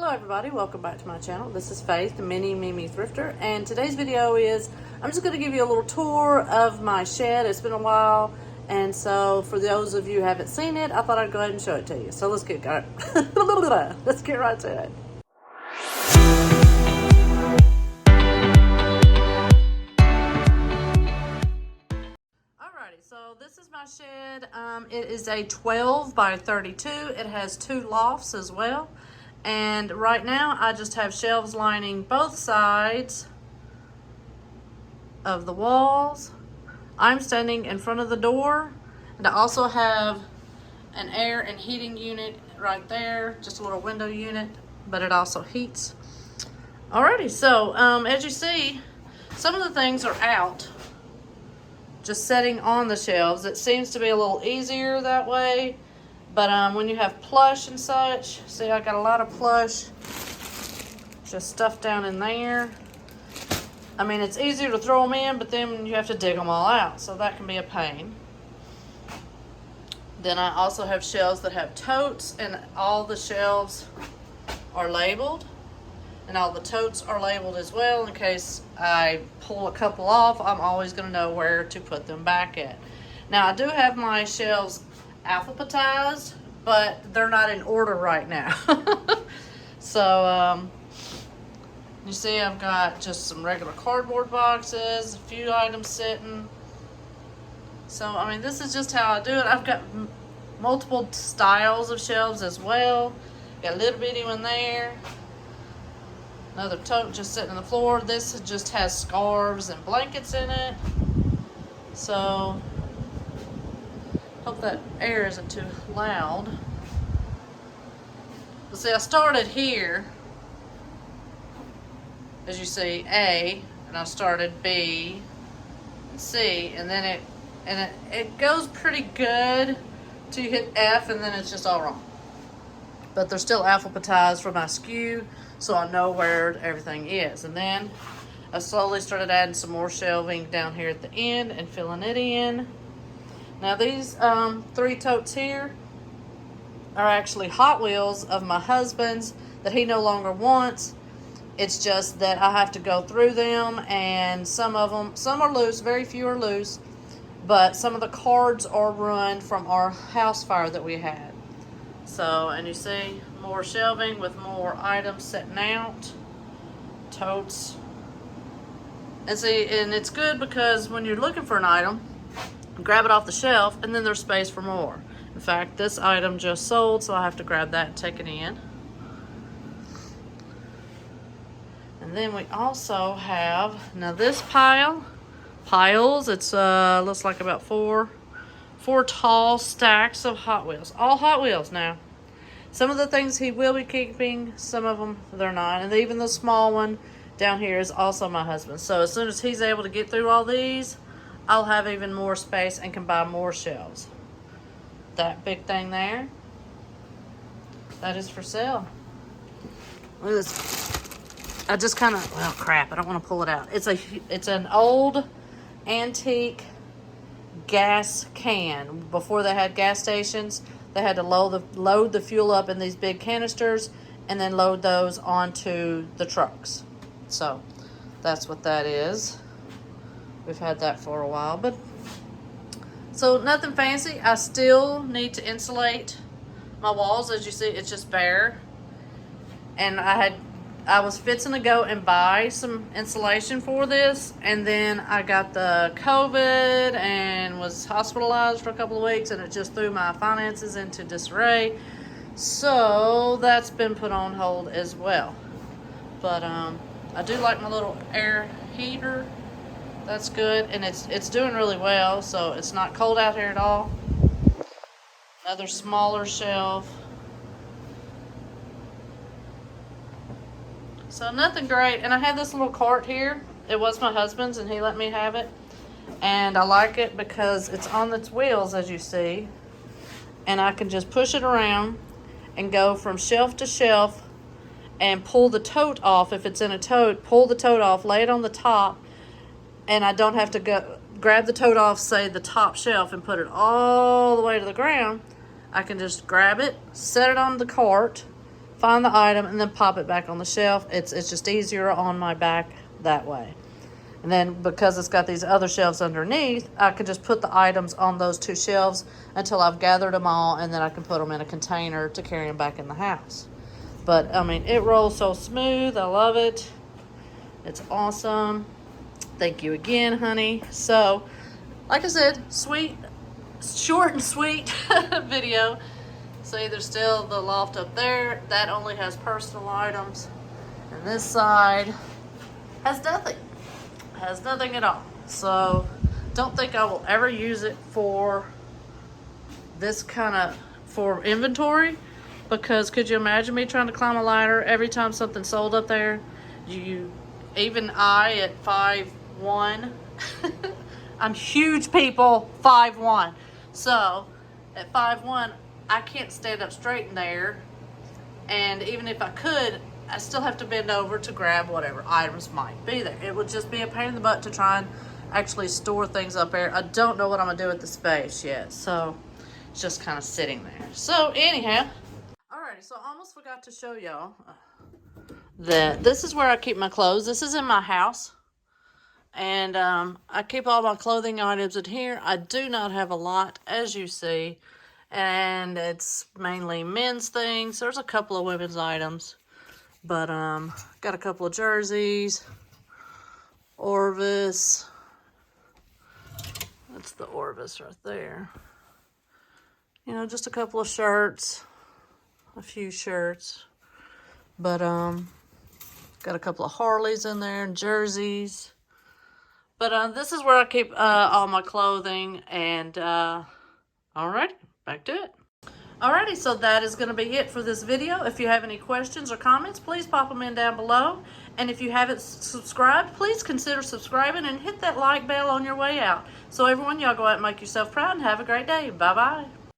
Hello everybody, welcome back to my channel. This is Faith, the Mini Mimi Thrifter, and today's video is, I'm just going to give you a little tour of my shed. It's been a while, and so for those of you who haven't seen it, I thought I'd go ahead and show it to you. So let's get let's get right to it. Alrighty, so this is my shed. It is a 12 by 32. It has 2 lofts as well. And right now I just have shelves lining both sides of the walls. I'm standing in front of the door, and I also have an air and heating unit right there, just a little window unit, but it also heats. Alrighty, so as you see, some of the things are out, just setting on the shelves. It seems to be a little easier that way. But when you have plush and such, see, I got a lot of plush just stuffed down in there. I mean, it's easier to throw them in, but then you have to dig them all out, so that can be a pain. Then I also have shelves that have totes, and all the shelves are labeled, and all the totes are labeled as well. In case I pull a couple off, I'm always going to know where to put them back at. Now, I do have my shelves alphabetized, but they're not in order right now. So you see I've got just some regular cardboard boxes, a few items sitting. So I mean, this is just how I do it. I've got multiple styles of shelves as well. Got a little bitty one there, another tote just sitting on the floor. This just has scarves and blankets in it. So hope that air isn't too loud. But see, I started here, as you see, A, and I started B and C, and then it goes pretty good till you hit F, and then it's just all wrong. But they're still alphabetized for my SKU, so I know where everything is. And then I slowly started adding some more shelving down here at the end and filling it in. Now these 3 totes here are actually Hot Wheels of my husband's that he no longer wants. It's just that I have to go through them, and some are loose, very few are loose, but some of the cards are ruined from our house fire that we had. So, and you see more shelving with more items sitting out, totes. And see, and it's good because when you're looking for an item, grab it off the shelf, and then there's space for more. In fact, this item just sold, so I have to grab that and take it in. And then we also have, now this piles, it's looks like about four tall stacks of Hot Wheels. All Hot Wheels now. Some of the things he will be keeping, some of them they're not. And even the small one down here is also my husband's. So as soon as he's able to get through all these, I'll have even more space and can buy more shelves. That big thing there, that is for sale. Look at this. I just kind of, well, crap, I don't want to pull it out. It's an old antique gas can. Before they had gas stations, they had to load the fuel up in these big canisters and then load those onto the trucks. So that's what that is. We've had that for a while, but so nothing fancy. I still need to insulate my walls. As you see, it's just bare. And I was fixing to go and buy some insulation for this, and then I got the COVID and was hospitalized for a couple of weeks, and it just threw my finances into disarray. So that's been put on hold as well. But I do like my little air heater. That's good, and it's doing really well, so it's not cold out here at all. Another smaller shelf. So nothing great, and I have this little cart here. It was my husband's, and he let me have it. And I like it because it's on its wheels, as you see. And I can just push it around and go from shelf to shelf and pull the tote off. If it's in a tote, pull the tote off, lay it on the top, and I don't have to go grab the tote off, say, the top shelf and put it all the way to the ground. I can just grab it, set it on the cart, find the item, and then pop it back on the shelf. It's just easier on my back that way. And then because it's got these other shelves underneath, I can just put the items on those 2 shelves until I've gathered them all, and then I can put them in a container to carry them back in the house. But, I mean, it rolls so smooth. I love it. It's awesome. Thank you again, honey. So, like I said, sweet, short and sweet video. See, there's still the loft up there. That only has personal items. And this side has nothing. Has nothing at all. So don't think I will ever use it for this kind of for inventory, because could you imagine me trying to climb a ladder every time something's sold up there? Even I at 5'1", I'm huge, people, 5'1". So at 5'1", I can't stand up straight in there, and even if I could, I still have to bend over to grab whatever items might be there. It would just be a pain in the butt to try and actually store things up there. I don't know what I'm gonna do with the space yet, so it's just kind of sitting there. So anyhow, alrighty, so I almost forgot to show y'all that this is where I keep my clothes. This is in my house, and I keep all my clothing items in here. I do not have a lot, as you see, and it's mainly men's things. There's a couple of women's items. But, got a couple of jerseys, Orvis, that's the Orvis right there. You know, just a couple of shirts, a few shirts. But, got a couple of Harleys in there and jerseys. But, this is where I keep, all my clothing. And, alright, back to it. Alrighty, so that is going to be it for this video. If you have any questions or comments, please pop them in down below. And if you haven't subscribed, please consider subscribing and hit that like bell on your way out. So everyone, y'all go out and make yourself proud and have a great day. Bye-bye.